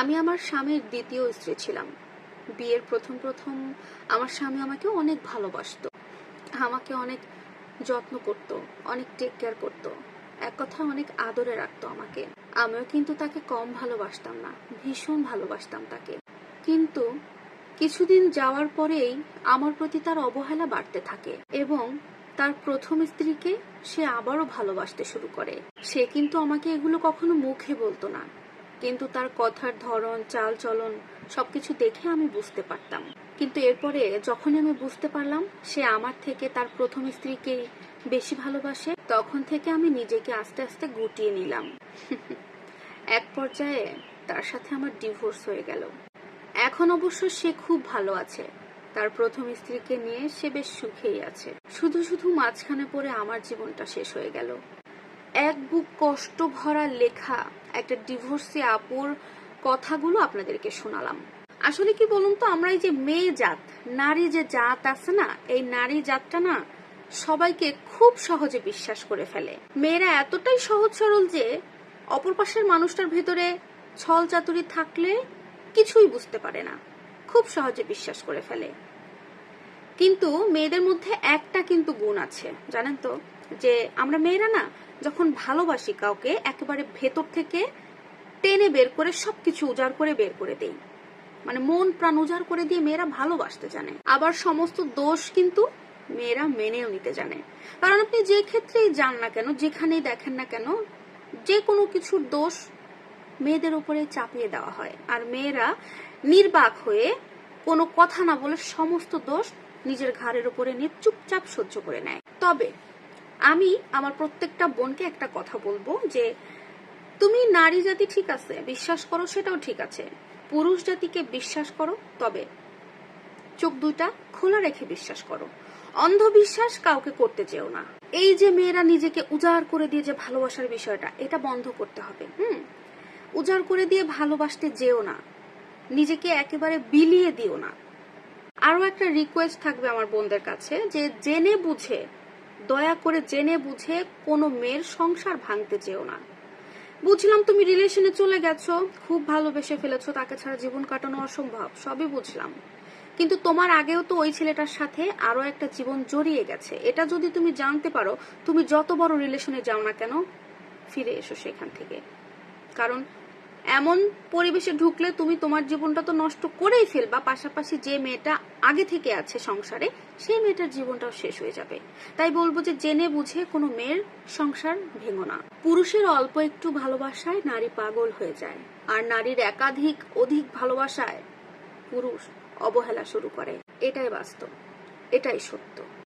আমি আমার স্বামীর দ্বিতীয় স্ত্রী ছিলাম। বিয়ের প্রথম প্রথম আমার স্বামী আমাকে অনেক ভালোবাসতো, আমাকে অনেক যত্ন করত, অনেক টেক কেয়ার করতো, এক কথা অনেক আদরে রাখতো আমাকে। আমিও কিন্তু তাকে কম ভালোবাসতাম না, ভীষণ ভালোবাসতাম তাকে। কিন্তু কিছুদিন যাওয়ার পরেই আমার প্রতি তার অবহেলা বাড়তে থাকে এবং তার প্রথম স্ত্রীকে সে আবারও ভালোবাসতে শুরু করে। সে কিন্তু আমাকে এগুলো কখনো মুখে বলতো না, কিন্তু তার কথার ধরন, চাল চলন সবকিছু দেখে আমি বুঝতে পারতাম। কিন্তু এরপরে যখন আমি বুঝতে পারলাম সে আমার থেকে তার প্রথম স্ত্রীকে বেশি ভালোবাসে, তখন থেকে আমি নিজেকে আস্তে আস্তে গুটিয়ে নিলাম। এক পর্যায়ে তার সাথে আমার ডিভোর্স হয়ে গেল। এখন অবশ্য সে খুব ভালো আছে, তার প্রথম স্ত্রীকে নিয়ে সে বেশ সুখেই আছে। শুধু শুধু মাঝখানে পড়ে আমার জীবনটা শেষ হয়ে গেল। এক বুক কষ্ট ভরা লেখা একটা ডিভোর্সি আপুর কথাগুলো আপনাদেরকে শোনালাম। আসলে কি বলুন তো, আমরা এই যে মেয়ে জাত, নারী যে জাত আছে না, এই নারী জাতটা না সবাইকে খুব সহজে বিশ্বাস করে ফেলে। মেয়েরা এতটাই সহজ সরল যে অপর পাশের মানুষটার ভেতরে ছল চাতুরি থাকলে কিছুই বুঝতে পারে না, খুব সহজে বিশ্বাস করে ফেলে। কিন্তু মেয়েদের মধ্যে একটা কিন্তু গুণ আছে, জানেন তো, যে আমরা মেয়েরা না যখন ভালোবাসি কাউকে একেবারে ভেতর থেকে টেনে বের করে সবকিছু উজাড় করে বের করে দেই, মানে মন প্রাণ উজাড় করে দিয়ে মেয়েরা ভালোবাসতে জানে। আবার সমস্ত দোষ কিন্তু মেয়েরা মেনেও নিতে জানে। কারণ আপনি যে ক্ষেত্রেই যান না কেন, যেখানেই দেখেন না কেন, যে কোনো কিছুর দোষ মেয়েদের উপরে চাপিয়ে দেওয়া হয়, আর মেয়েরা নির্বাক হয়ে কোনো কথা না বলে সমস্ত দোষ নিজের ঘাড়ের উপরে নিয়ে চুপচাপ সহ্য করে নেয়। তবে আমি আমার প্রত্যেকটা বোনকে একটা কথা বলবো যে তুমি নারী জাতি ঠিক আছে বিশ্বাস করো, সেটাও ঠিক আছে, পুরুষ জাতিকে বিশ্বাস করো, তবে চোখ দুইটা খোলা রেখে বিশ্বাস করো। অন্ধবিশ্বাস কাউকে করতে চেও না। এই যে মেয়েরা নিজেকে উজাড় করে দিয়ে যে ভালোবাসার বিষয়টা, এটা বন্ধ করতে হবে। উজাড় করে দিয়ে ভালোবাসতে যেও না, নিজেকে একেবারে বিলিয়ে দিও না। আরো একটা রিকোয়েস্ট থাকবে আমার বোনদের কাছে, যে জেনে বুঝে, দয়া করে জেনে বুঝে কোনো মেয়ের সংসার ভাঙতে চেও না। বুঝলাম তুমি রিলেশনে চলে গেছো, খুব ভালোবেসে ফেলেছো, তাকে ছাড়া জীবন কাটানো অসম্ভব, সবই বুঝলাম। কিন্তু তোমার আগেও তো ওই ছেলেটার সাথে আরো একটা জীবন জড়িয়ে গেছে। এটা যদি তুমি জানতে পারো, তুমি যত বড় রিলেশনে যাও না কেন, ফিরে এসো সেখান থেকে। কারণ এমন পরিবেশে ঢুকলে তুমি তোমার জীবনটা তো নষ্ট করেই ফেলবা, পাশাপাশি যে মেয়েটা আগে থেকে আছে সংসারে সেই মেয়েটার জীবনটাও শেষ হয়ে যাবে। তাই বলবো যে জেনে বুঝে কোনো মেয়ের সংসার ভেঙো না। পুরুষের অল্প একটু ভালোবাসায় নারী পাগল হয়ে যায়, আর নারীর অধিক ভালোবাসায় পুরুষ অবহেলা শুরু করে। এটাই বাস্তব, এটাই সত্য।